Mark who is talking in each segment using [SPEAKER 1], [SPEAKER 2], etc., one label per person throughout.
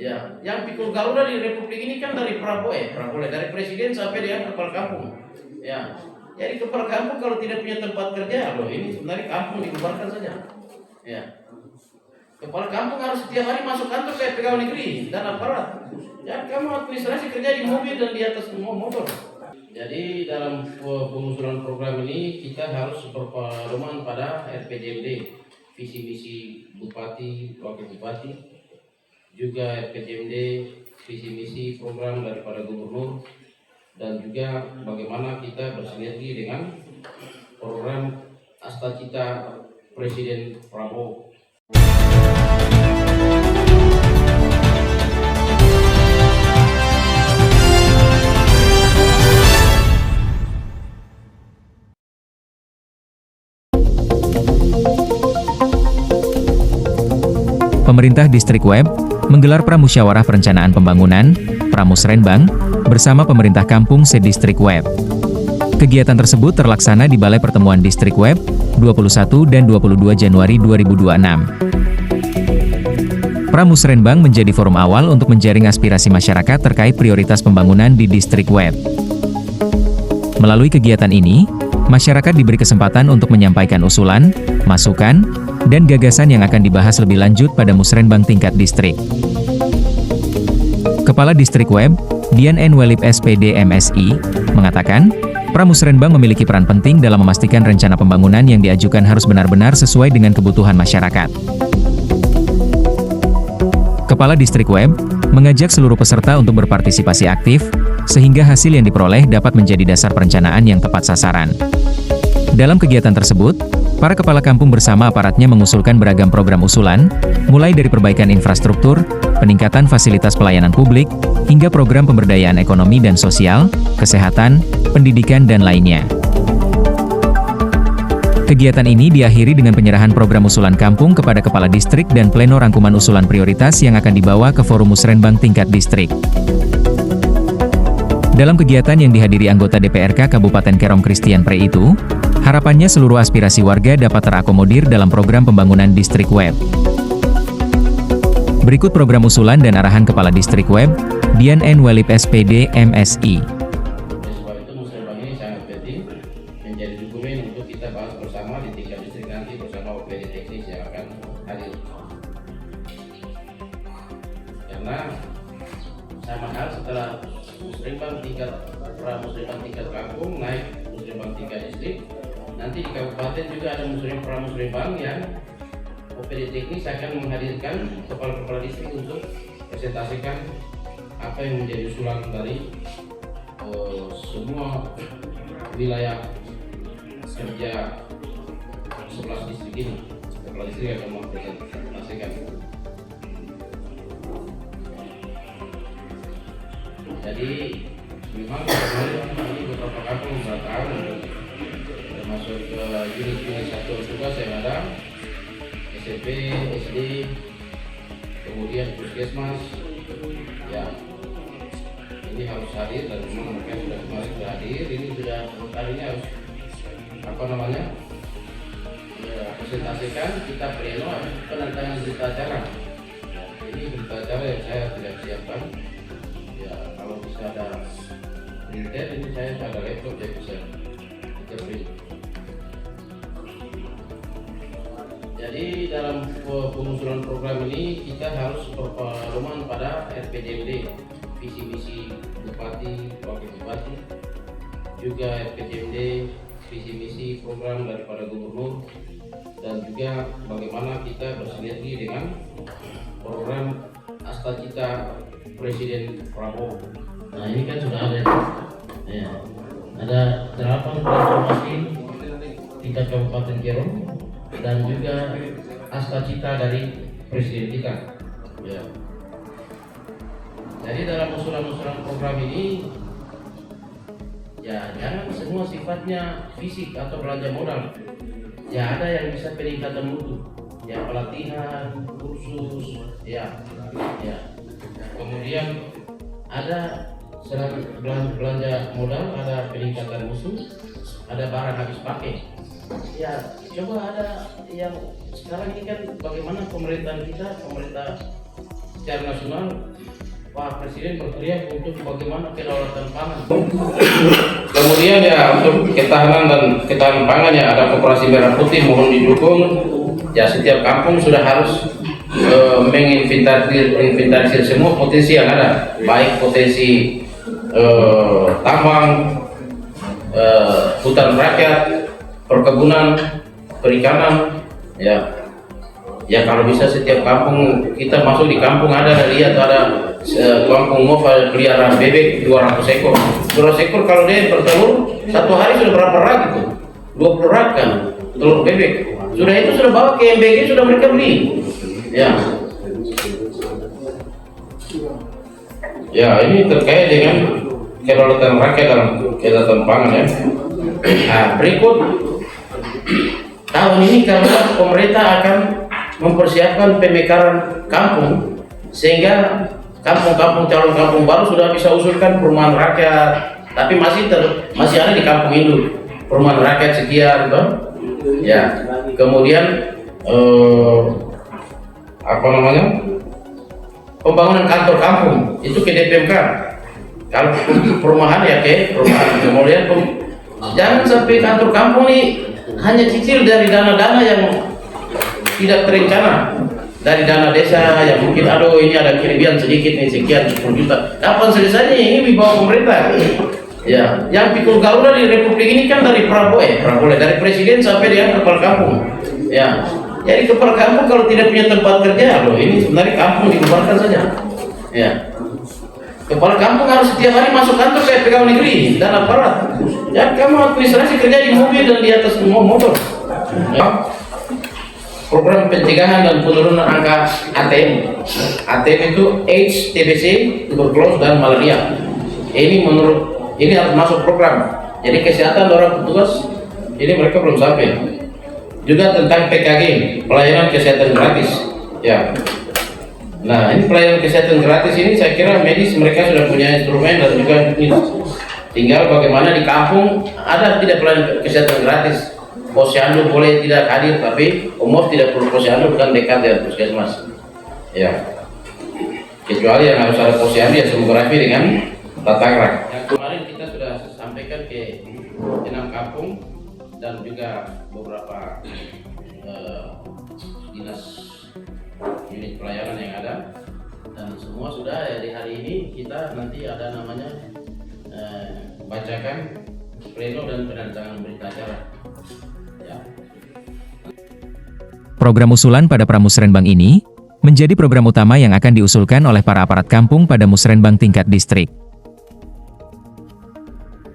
[SPEAKER 1] Ya, yang pikul Garuda di Republik ini kan dari Prabowo, dari presiden sampai dia kepala kampung. Ya, jadi kepala kampung kalau tidak punya tempat kerja, loh ini sebenarnya kampung dibubarkan saja. Ya, kepala kampung harus setiap hari masuk kantor kayak pegawai negeri dan aparat. Jangan kamu administrasi kerja di mobil dan di atas motor. Jadi dalam pengusulan program ini kita harus berpedoman pada RPJMD, visi misi bupati, wakil bupati, juga RPJMD, visi misi program daripada gubernur, dan juga bagaimana kita bersinergi dengan program Asta Cita Presiden Prabowo.
[SPEAKER 2] Pemerintah Distrik Web menggelar Pramusyawarah Perencanaan Pembangunan, Pramusrenbang, bersama pemerintah kampung se-Distrik Web. Kegiatan tersebut terlaksana di Balai Pertemuan Distrik Web, 21 dan 22 Januari 2026. Pramusrenbang menjadi forum awal untuk menjaring aspirasi masyarakat terkait prioritas pembangunan di Distrik Web. Melalui kegiatan ini, masyarakat diberi kesempatan untuk menyampaikan usulan, masukan, dan gagasan yang akan dibahas lebih lanjut pada Musrenbang tingkat distrik. Kepala Distrik Web, Dian N. Welip SPD MSI, mengatakan, Pramusrenbang memiliki peran penting dalam memastikan rencana pembangunan yang diajukan harus benar-benar sesuai dengan kebutuhan masyarakat. Kepala Distrik Web mengajak seluruh peserta untuk berpartisipasi aktif, sehingga hasil yang diperoleh dapat menjadi dasar perencanaan yang tepat sasaran. Dalam kegiatan tersebut, para kepala kampung bersama aparatnya mengusulkan beragam program usulan, mulai dari perbaikan infrastruktur, peningkatan fasilitas pelayanan publik, hingga program pemberdayaan ekonomi dan sosial, kesehatan, pendidikan dan lainnya. Kegiatan ini diakhiri dengan penyerahan program usulan kampung kepada kepala distrik dan pleno rangkuman usulan prioritas yang akan dibawa ke Forum Musrenbang tingkat distrik. Dalam kegiatan yang dihadiri anggota DPRK Kabupaten Kerom Christian Pre itu, harapannya seluruh aspirasi warga dapat terakomodir dalam program pembangunan Distrik Web. Berikut program usulan dan arahan Kepala Distrik Web, Dian N. Welip SPD MSI.
[SPEAKER 1] Sebab itu Musrenbang ini sangat penting menjadi dokumen untuk kita bahas bersama di tingkat distrik nanti bersama OPD teknis yang akan hadir. Karena sama hal setelah Musrenbang tingkat kampung naik Musrenbang tingkat distrik, nanti di kabupaten juga ada Pramusrenbang yang OPD teknis akan menghadirkan kepala-kepala distrik untuk presentasikan apa yang menjadi usulan dari semua wilayah kerja 11 distrik ini. Kepala distrik akan mempresentasikan. Jadi memang ini beberapa kampung bertahun termasuk ke unit-unit satuan tugas yang ada SMP, SD, kemudian puskesmas, ya ini harus hadir dan memang mereka sudah kemarin sudah hadir. Ini sudah kali ini harus presentasikan kita pleno penandatangan berita acara. Ini berita acara yang saya tidak siapkan. Ya kalau bisa ada printer, ini saya ada laptop yang bisa kita print. Jadi dalam pengusulan program ini kita harus berpedoman pada RPJMD, visi misi bupati, wakil bupati, juga RPJMD, visi misi program daripada gubernur, dan juga bagaimana kita bersinergi dengan program Asta Cita Presiden Prabowo. Nah ini kan sudah ada, ya, ada 8 transformasi tingkat Kabupaten Kerom dan juga Asta Cita dari Presiden kita. Ya. Jadi dalam usulan-usulan program ini, ya jangan semua sifatnya fisik atau belanja modal. Ya ada yang bisa peningkatan mutu, ya pelatihan, kursus, ya. Kemudian ada selain belanja modal, ada peningkatan mutu, ada barang habis pakai. Ya coba ada yang sekarang ini kan bagaimana pemerintah secara nasional Pak Presiden berteriak untuk bagaimana kedaulatan pangan. Kemudian ya untuk ketahanan pangan ya ada Koperasi Merah Putih mohon didukung. Ya setiap kampung sudah harus menginventarisir semua potensi yang ada, baik potensi tambang, hutan rakyat, perkebunan, perikanan, ya. Ya kalau bisa setiap kampung kita masuk di kampung ada lihat ada kampung mau pelihara bebek 200 ekor. 200 ekor kalau dia bertelur satu hari sudah berapa rak itu? 20 rak kan telur bebek. Sudah itu sudah bawa ke MBG sudah mereka beli. Ya. Ya ini terkait dengan kedaulatan rakyat dalam kedaulatan pangan ya. Nah berikut tahun ini kalau pemerintah akan mempersiapkan pemekaran kampung sehingga kampung-kampung calon kampung baru sudah bisa usulkan perumahan rakyat, tapi masih ada di kampung induk perumahan rakyat sekian, toh? Ya. Kemudian pembangunan kantor kampung itu ke DPMK. Kalau perumahan ya ke perumahan. Kemudian jangan sampai kantor kampung ini hanya cicil dari dana-dana yang tidak terencana, dari dana desa yang mungkin aduh ini ada kiriman sedikit nih sekian 10 juta. Kapan selesainya ini di bawah pemerintah? Ya, yang pikul Garuda di Republik ini kan dari Prabowo dari presiden sampai dengan kepala kampung. Ya, jadi kepala kampung kalau tidak punya tempat kerja, loh ini sebenarnya kampung dibubarkan saja. Ya, kepala kampung harus setiap hari masuk kantor kayak pegawai negeri dan aparat. Ya, kamu administrasi kerja di mobil dan di atas motor. Ya. Program pencegahan dan penurunan angka ATM. ATM itu AIDS, TBC, tuberkulosis dan malaria. Ini harus masuk program. Jadi kesehatan orang petugas ini mereka belum sampai. Juga tentang PKG, pelayanan kesehatan gratis. Ya. Nah, ini pelayanan kesehatan gratis ini saya kira medis mereka sudah punya instrumen dan juga tinggal bagaimana di kampung ada tidak pelayanan kesehatan gratis. Posyandu boleh tidak hadir, tapi umur tidak perlu posyandu, bukan dekat dengan puskesmas. Ya, kecuali yang harus ada posyandu ya semografi dengan tatagrak. Yang kemarin kita sudah sampaikan ke 6 kampung dan juga beberapa dinas unit pelayanan yang ada, dan semua sudah ya di hari ini kita nanti ada namanya bacakan pleno dan penandatanganan berita acara.
[SPEAKER 2] Program usulan pada Pramusrenbang ini menjadi program utama yang akan diusulkan oleh para aparat kampung pada musrenbang tingkat distrik.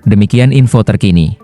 [SPEAKER 2] Demikian info terkini.